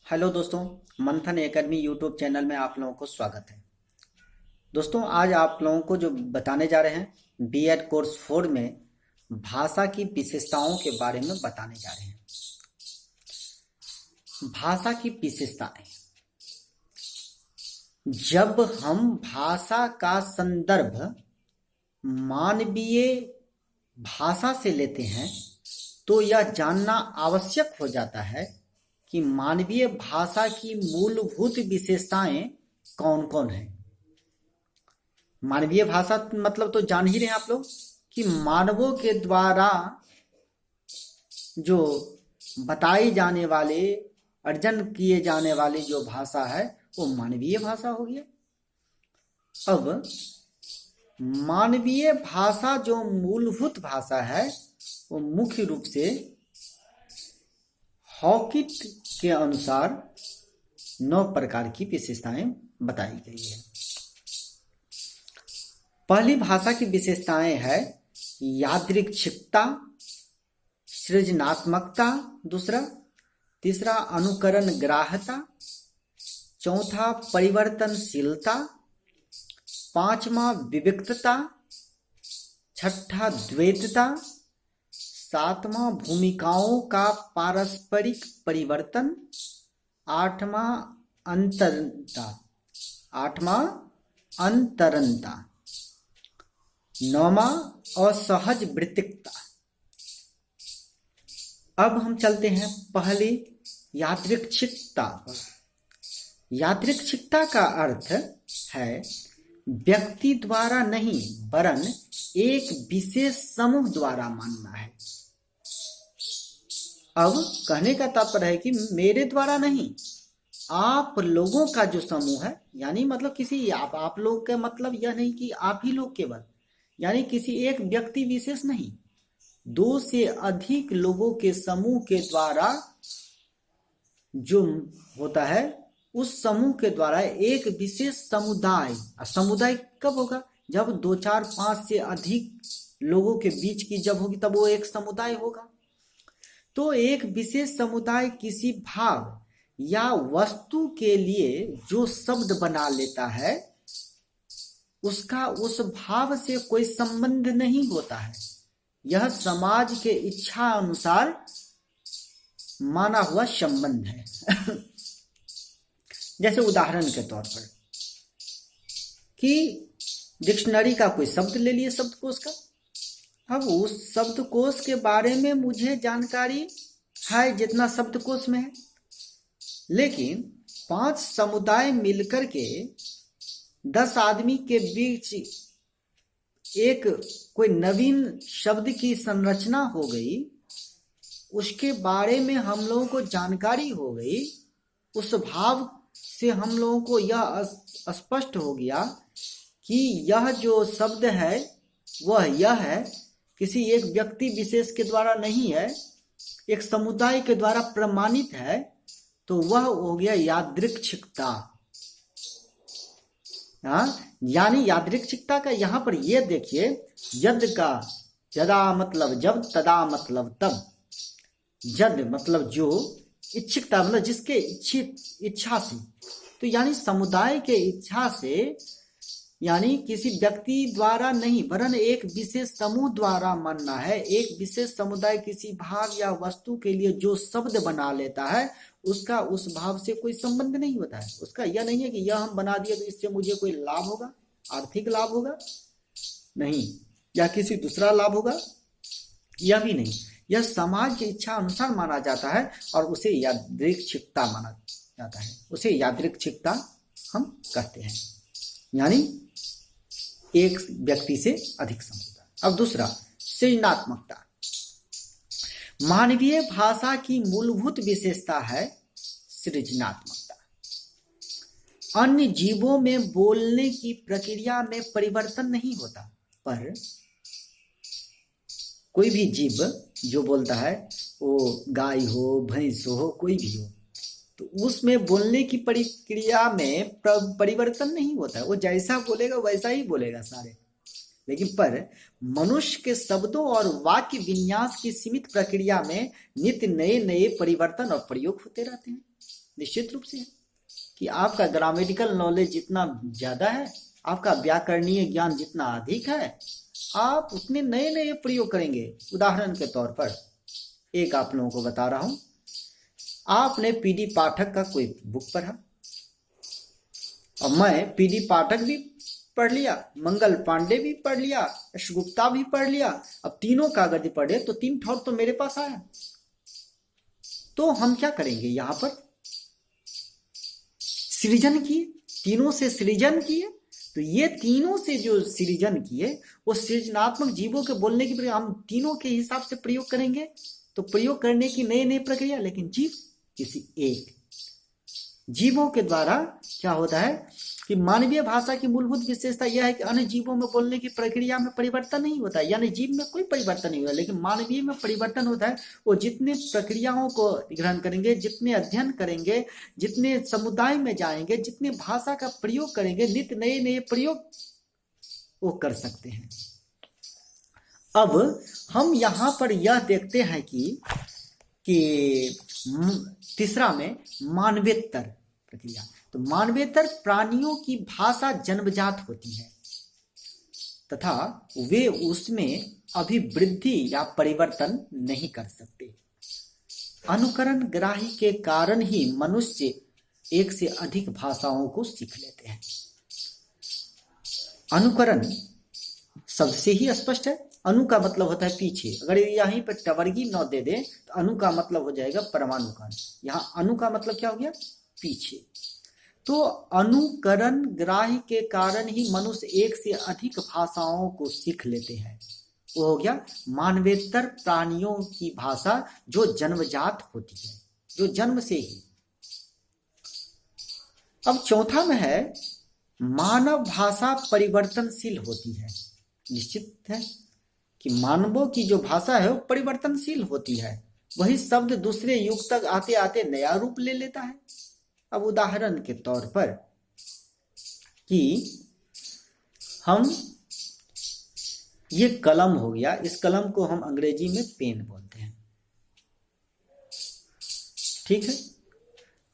Hello दोस्तों, मंथन academy YouTube channel में आप लोगों को स्वागत है। दोस्तों, आज आप लोगों को जो बताने जा रहे हैं बीएड कोर्स 4 में भाषा की विशेषताओं के बारे में बताने जा रहे हैं। भाषा की विशेषताएं, जब हम भाषा का संदर्भ मानवीय भाषा से लेते हैं तो यह जानना आवश्यक हो जाता है कि मानवीय भाषा की मूलभूत विशेषताएं कौन कौन हैं। मानवीय भाषा मतलब तो जान ही रहे हैं आप लोग कि मानवों के द्वारा जो बताई जाने वाले, अर्जन किए जाने वाली जो भाषा है वो मानवीय भाषा हो गया। अब मानवीय भाषा जो मूलभूत भाषा है वो मुख्य रूप से हॉकिट के अनुसार 9 प्रकार की विशेषताएं बताई गई है। पहली भाषा की विशेषताएं है यादृच्छिकता, सृजनात्मकता, तीसरा अनुकरण ग्राह्यता, चौथा परिवर्तनशीलता, पांचवा विविक्तता, छठा द्वैतता, सातवां भूमिकाओं का पारस्परिक परिवर्तन, आठवां अंतरंता, नौवां असहज वृत्तिकता। अब हम चलते हैं पहली यादृच्छिकता पर। यादृच्छिकता का अर्थ है व्यक्ति द्वारा नहीं वरन एक विशेष समूह द्वारा मानना है। अब कहने का तात्पर्य है कि मेरे द्वारा नहीं, आप लोगों का जो समूह है, यानी मतलब किसी आप लोग का मतलब यह नहीं कि आप ही लोग केवल, यानी किसी एक व्यक्ति विशेष नहीं, 2 से अधिक लोगों के समूह के द्वारा जो होता है उस समूह के द्वारा एक विशेष समुदाय। समुदाय कब होगा? जब 2, 4, 5 से अधिक लोगों के बीच की जब होगी तब वो एक समुदाय होगा। तो एक विशेष समुदाय किसी भाव या वस्तु के लिए जो शब्द बना लेता है उसका उस भाव से कोई संबंध नहीं होता है। यह समाज के इच्छा अनुसार माना हुआ संबंध है। जैसे उदाहरण के तौर पर कि डिक्शनरी का कोई शब्द ले लिए, शब्दकोश का। अब उस शब्दकोश के बारे में मुझे जानकारी है जितना शब्दकोश में है, लेकिन 5 समुदाय मिलकर के 10 आदमी के बीच एक कोई नवीन शब्द की संरचना हो गई, उसके बारे में हम लोगों को जानकारी हो गई। उस भाव से हम लोगों को यह स्पष्ट हो गया कि यह जो शब्द है वह यह है, किसी एक व्यक्ति विशेष के द्वारा नहीं है, एक समुदाय के द्वारा प्रमाणित है, तो वह हो गया यादृच्छिकता। यानी यादृच्छिकता का यहाँ पर ये देखिए, यद का यदा मतलब जब, तदा मतलब तब। यद मतलब जो, इच्छिकता मतलब जिसके इच्छा से, तो यानी समुदाय के इच्छा से, यानी किसी व्यक्ति द्वारा नहीं वरन एक विशेष समूह द्वारा मानना है। एक विशेष समुदाय किसी भाव या वस्तु के लिए जो शब्द बना लेता है उसका उस भाव से कोई संबंध नहीं होता है। उसका यह नहीं है कि यह हम बना दिए तो इससे मुझे कोई लाभ होगा, आर्थिक लाभ होगा, नहीं, या किसी दूसरा लाभ होगा, यह भी नहीं। यह समाज की इच्छा अनुसार माना जाता है और उसे यादृच्छिकता माना जाता है, उसे यादृच्छिकता हम कहते हैं, यानी एक व्यक्ति से अधिक समुदाय। अब दूसरा, सृजनात्मकता। मानवीय भाषा की मूलभूत विशेषता है सृजनात्मकता। अन्य जीवों में बोलने की प्रक्रिया में परिवर्तन नहीं होता, पर कोई भी जीव जो बोलता है, वो गाय हो, भैंस हो, कोई भी हो, तो उसमें बोलने की प्रक्रिया में परिवर्तन नहीं होता है। वो जैसा बोलेगा वैसा ही बोलेगा सारे। लेकिन पर मनुष्य के शब्दों और वाक्य विन्यास की सीमित प्रक्रिया में नित्य नए नए परिवर्तन और प्रयोग होते रहते हैं। निश्चित रूप से है कि आपका ग्रामेटिकल नॉलेज जितना ज़्यादा है, आपका व्याकरणीय ज्ञान जितना अधिक है, आप उतने नए नए प्रयोग करेंगे। उदाहरण के तौर पर एक आप लोगों को बता रहा हूं, आपने पीडी पाठक का कोई बुक पढ़ा और मैं पीडी पाठक भी पढ़ लिया, मंगल पांडे भी पढ़ लिया, यश गुप्ता भी पढ़ लिया। अब तीनों कागज पढ़े तो 3 ठौर तो मेरे पास आया। तो हम क्या करेंगे, यहां पर सृजन किए, तीनों से सृजन किए। तो ये तीनों से जो सृजन किए वो सृजनात्मक जीवों के बोलने की प्रक्रिया हम तीनों के हिसाब से प्रयोग करेंगे। तो प्रयोग करने की नई नई प्रक्रिया, लेकिन जीव किसी एक। जीवों के द्वारा क्या होता है कि मानवीय भाषा की मूलभूत विशेषता यह है कि अन्य जीवों में बोलने की प्रक्रिया में परिवर्तन नहीं होता है, यानी जीव में कोई परिवर्तन नहीं होता, लेकिन मानवीय में परिवर्तन होता है। वो जितने प्रक्रियाओं को ग्रहण करेंगे, जितने अध्ययन करेंगे, जितने समुदाय में जाएंगे, जितने भाषा का प्रयोग करेंगे, नित्य नए नए प्रयोग वो कर सकते हैं। अब हम यहां पर यह देखते हैं कि तीसरा में मानवेतर प्रक्रिया। तो मानवेतर प्राणियों की भाषा जन्मजात होती है तथा वे उसमें अभिवृद्धि या परिवर्तन नहीं कर सकते। अनुकरण ग्राही के कारण ही मनुष्य एक से अधिक भाषाओं को सीख लेते हैं। अनुकरण सबसे ही स्पष्ट है। अनु का मतलब होता है पीछे। अगर यहीं पर टवर्गी न दे दे तो अनु का मतलब हो जाएगा परमाणु का। यहाँ अनु का मतलब क्या हो गया, पीछे। तो अनुकरण ग्राही के कारण ही मनुष्य एक से अधिक भाषाओं को सीख लेते हैं। वो हो गया मानवेतर प्राणियों की भाषा जो जन्मजात होती है, जो जन्म से ही। अब चौथा में है मानव भाषा परिवर्तनशील होती है। निश्चित है कि मानवों की जो भाषा है वो परिवर्तनशील होती है। वही शब्द दूसरे युग तक आते आते नया रूप ले लेता है। अब उदाहरण के तौर पर कि हम ये कलम हो गया, इस कलम को हम अंग्रेजी में पेन बोलते हैं, ठीक है।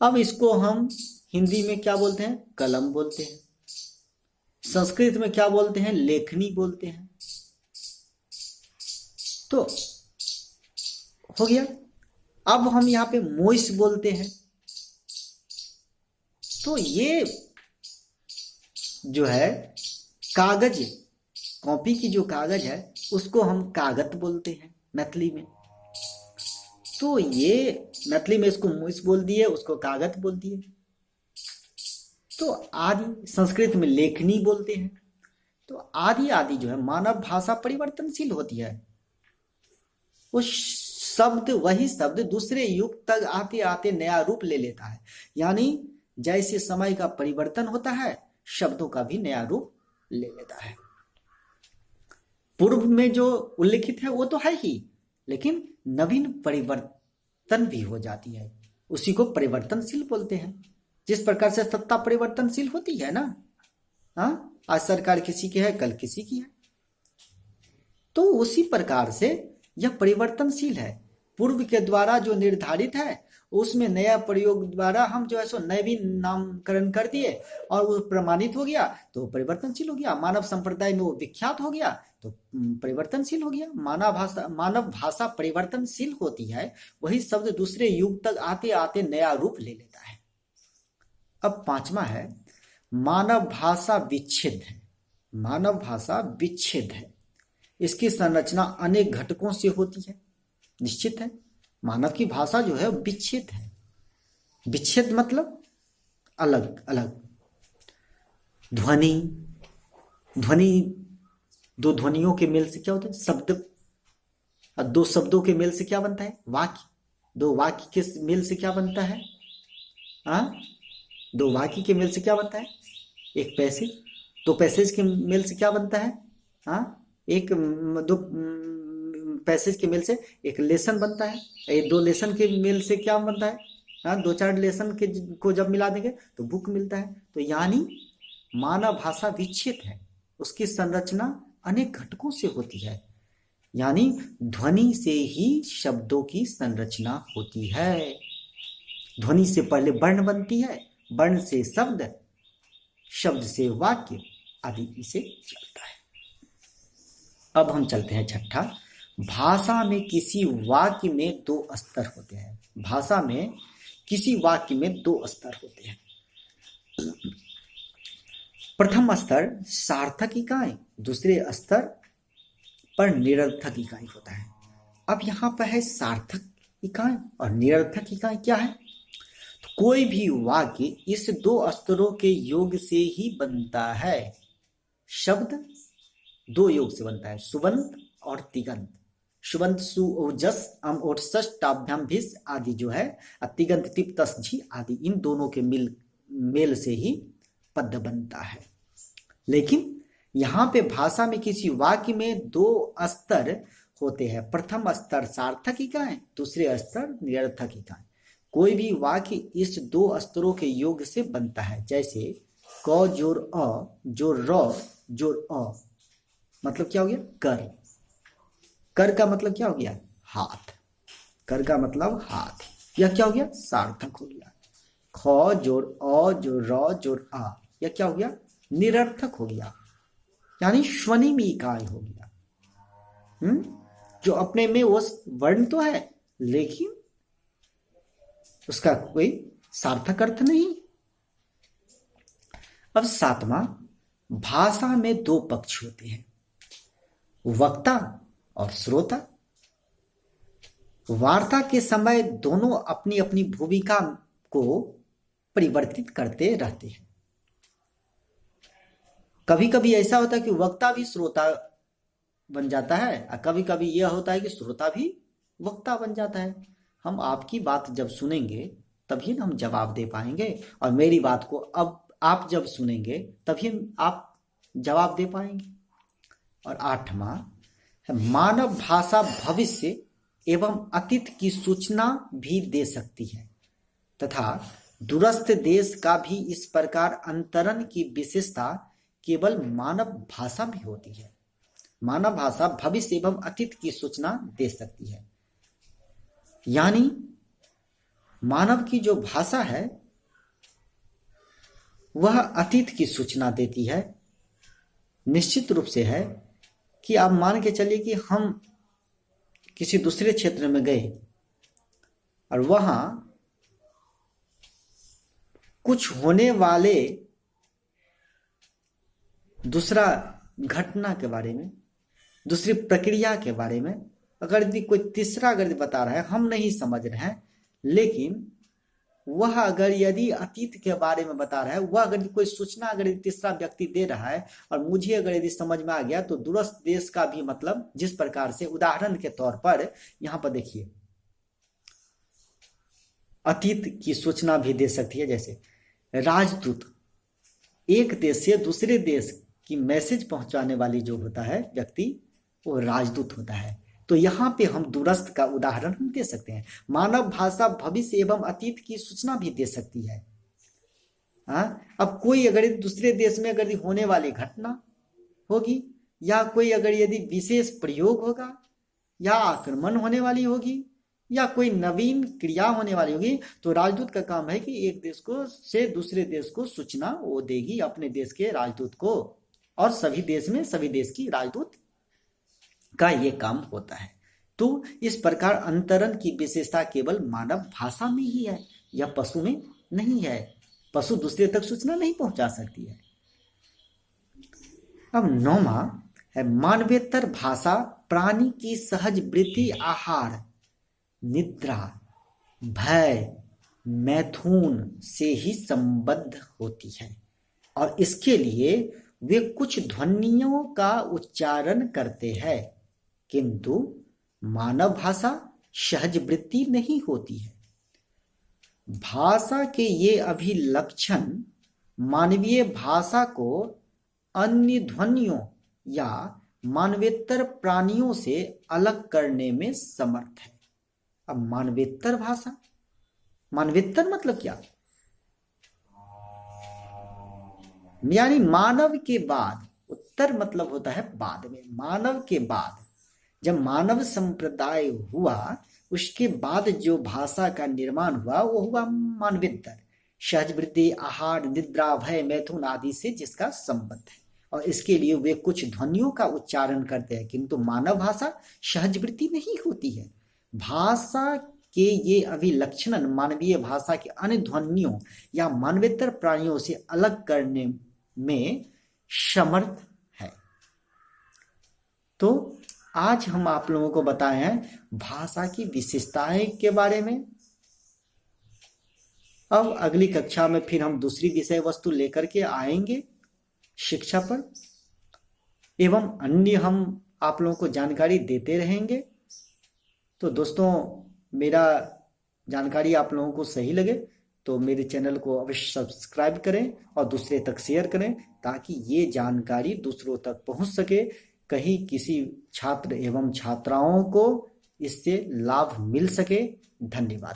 अब इसको हम हिंदी में क्या बोलते हैं, कलम बोलते हैं। संस्कृत में क्या बोलते हैं, लेखनी बोलते हैं। तो हो गया। अब हम यहाँ पे मोइस बोलते हैं। तो ये जो है कागज, कॉपी की जो कागज है उसको हम कागत बोलते हैं मैथिली में। तो ये मैथिली में इसको मोइस बोल दिए, उसको कागत बोल दिए। तो आदि संस्कृत में लेखनी बोलते हैं। तो आदि आदि जो है मानव भाषा परिवर्तनशील होती है। वो शब्द, वही शब्द दूसरे युग तक आते आते नया रूप ले लेता है। यानी जैसे समय का परिवर्तन होता है शब्दों का भी नया रूप ले लेता है। पूर्व में जो उल्लिखित है वो तो है ही, लेकिन नवीन परिवर्तन भी हो जाती है, उसी को परिवर्तनशील बोलते हैं। जिस प्रकार से सत्ता परिवर्तनशील होती है ना, हाँ, आज सरकार किसी की है, कल किसी की है। तो उसी प्रकार से यह परिवर्तनशील है। पूर्व के द्वारा जो निर्धारित है उसमें नया प्रयोग द्वारा हम जो है सो नवीन नामकरण कर दिए और वो प्रमाणित हो गया तो परिवर्तनशील हो गया। मानव संप्रदाय में वो विख्यात हो गया तो परिवर्तनशील हो गया। मानव भाषा परिवर्तनशील होती है। वही शब्द दूसरे युग तक आते आते नया रूप ले लेता है। अब पांचवा है मानव भाषा विच्छेद है। मानव भाषा विच्छेद है। इसकी संरचना अनेक घटकों से होती है। निश्चित है मानव की भाषा जो है विच्छेद है। विच्छेद मतलब अलग अलग। ध्वनि, ध्वनि दो ध्वनियों के मेल से क्या होता है शब्द, और दो शब्दों के मेल से क्या बनता है वाक्य। दो वाक्य के मेल से क्या बनता है, दो वाक्य के मेल से क्या बनता है एक पैसेज। दो पैसेज के मेल से क्या बनता है, एक दो पैसेज के मेल से एक लेसन बनता है। दो लेसन के मेल से क्या बनता है, दो चार लेसन के को जब मिला देंगे तो बुक मिलता है। तो यानी मानव भाषा विच्छेद है। उसकी संरचना अनेक घटकों से होती है। यानी ध्वनि से ही शब्दों की संरचना होती है। ध्वनि से पहले वर्ण बनती है, वर्ण से शब्द, शब्द से वाक्य आदि इसे चलता है। अब हम चलते हैं छठा। भाषा में किसी वाक्य में दो स्तर होते हैं। भाषा में किसी वाक्य में दो स्तर होते हैं। प्रथम स्तर सार्थक इकाई, दूसरे स्तर पर निरर्थक इकाई होता है। अब यहाँ पर है सार्थक इकाई और निरर्थक इकाई क्या है। तो कोई भी वाक्य इस दो स्तरों के योग से ही बनता है। शब्द दो योग से बनता है, सुबंत और तिगंत। सुबंत सु ओजस अम ओटस टाभ्याम भिस आदि जो है, तिगंत तिप तस झी आदि, इन दोनों के मेल से ही पद बनता है। लेकिन यहाँ पे भाषा में किसी वाक्य में दो स्तर होते हैं। प्रथम स्तर सार्थक इकाई, दूसरे स्तर निरर्थक इकाई। कोई भी वाक्य इस दो स्तरों के योग से बनता है। जैसे क जोर अ जोर र जोर अ, मतलब क्या हो गया, कर। कर का मतलब क्या हो गया, हाथ। कर का मतलब हाथ, यह क्या हो गया, सार्थक हो गया। ख जोर अ जोर र जोर आ, यह क्या हो गया, निरर्थक हो गया, यानी स्वनिम इकाई हो गया। जो अपने में वो वर्ण तो है लेकिन उसका कोई सार्थक अर्थ नहीं। अब सातवां, भाषा में दो पक्ष होते हैं, वक्ता और श्रोता। वार्ता के समय दोनों अपनी अपनी भूमिका को परिवर्तित करते रहते हैं। कभी कभी ऐसा होता है कि वक्ता भी श्रोता बन जाता है और कभी कभी यह होता है कि श्रोता भी वक्ता बन जाता है। हम आपकी बात जब सुनेंगे तभी हम जवाब दे पाएंगे, और मेरी बात को अब आप जब सुनेंगे तभी आप जवाब दे पाएंगे। और आठवां है, मानव भाषा भविष्य एवं अतीत की सूचना भी दे सकती है तथा दूरस्थ देश का भी इस प्रकार अंतरण की विशेषता केवल मानव भाषा में होती है। मानव भाषा भविष्य एवं अतीत की सूचना दे सकती है, यानी मानव की जो भाषा है वह अतीत की सूचना देती है। निश्चित रूप से है कि आप मान के चलिए कि हम किसी दूसरे क्षेत्र में गए और वहां कुछ होने वाले दूसरा घटना के बारे में, दूसरी प्रक्रिया के बारे में अगर यदि कोई तीसरा अगर बता रहा है, हम नहीं समझ रहे हैं, लेकिन वह अगर यदि अतीत के बारे में बता रहा है, वह अगर कोई सूचना अगर तीसरा व्यक्ति दे रहा है और मुझे अगर यदि समझ में आ गया, तो दूरस्थ देश का भी मतलब जिस प्रकार से, उदाहरण के तौर पर यहां पर देखिए, अतीत की सूचना भी दे सकती है। जैसे राजदूत, एक देश से दूसरे देश की मैसेज पहुंचाने वाली जो होता है व्यक्ति, वो राजदूत होता है। तो यहाँ पे हम दूरस्थ का उदाहरण हम दे सकते हैं। मानव भाषा भविष्य एवं अतीत की सूचना भी दे सकती है। अब कोई अगर दूसरे देश में अगर होने वाली घटना होगी, या कोई अगर यदि विशेष प्रयोग होगा, या आक्रमण होने वाली होगी, या कोई नवीन क्रिया होने वाली होगी, तो राजदूत का काम है कि एक देश को से दूसरे देश को सूचना वो देगी, अपने देश के राजदूत को, और सभी देश में सभी देश की राजदूत का ये काम होता है। तो इस प्रकार अंतरण की विशेषता केवल मानव भाषा में ही है, या पशु में नहीं है। पशु दूसरे तक सूचना नहीं पहुंचा सकती है। अब नौवां है, मानवेतर भाषा प्राणी की सहज वृत्ति, आहार, निद्रा, भय, मैथुन से ही संबद्ध होती है, और इसके लिए वे कुछ ध्वनियों का उच्चारण करते हैं, किंतु मानव भाषा सहज वृत्ति नहीं होती है। भाषा के ये अभिलक्षण मानवीय भाषा को अन्य ध्वनियों या मानवेतर प्राणियों से अलग करने में समर्थ है। अब मानवेतर भाषा, मानवेतर मतलब क्या, यानी मानव के बाद, उत्तर मतलब होता है बाद में, मानव के बाद जब मानव संप्रदाय हुआ उसके बाद जो भाषा का निर्माण हुआ वो हुआ मानवेतर, सहज वृद्धि, आहार, निद्रा, भय, मैथुन आदि से जिसका संबंध है। और इसके लिए वे कुछ ध्वनियों का उच्चारण करते हैं, किंतु मानव भाषा सहज वृद्धि नहीं होती है। भाषा के ये अभिलक्षण मानवीय भाषा के अन्य ध्वनियों या मानवेतर प्राणियों से अलग करने में समर्थ है। तो आज हम आप लोगों को बताए हैं भाषा की विशेषताएं के बारे में। अब अगली कक्षा में फिर हम दूसरी विषय वस्तु लेकर के आएंगे शिक्षा पर, एवं अन्य हम आप लोगों को जानकारी देते रहेंगे। तो दोस्तों, मेरा जानकारी आप लोगों को सही लगे तो मेरे चैनल को अवश्य सब्सक्राइब करें और दूसरे तक शेयर करें, ताकि ये जानकारी दूसरों तक पहुंच सके, कहीं किसी छात्र एवं छात्राओं को इससे लाभ मिल सके। धन्यवाद।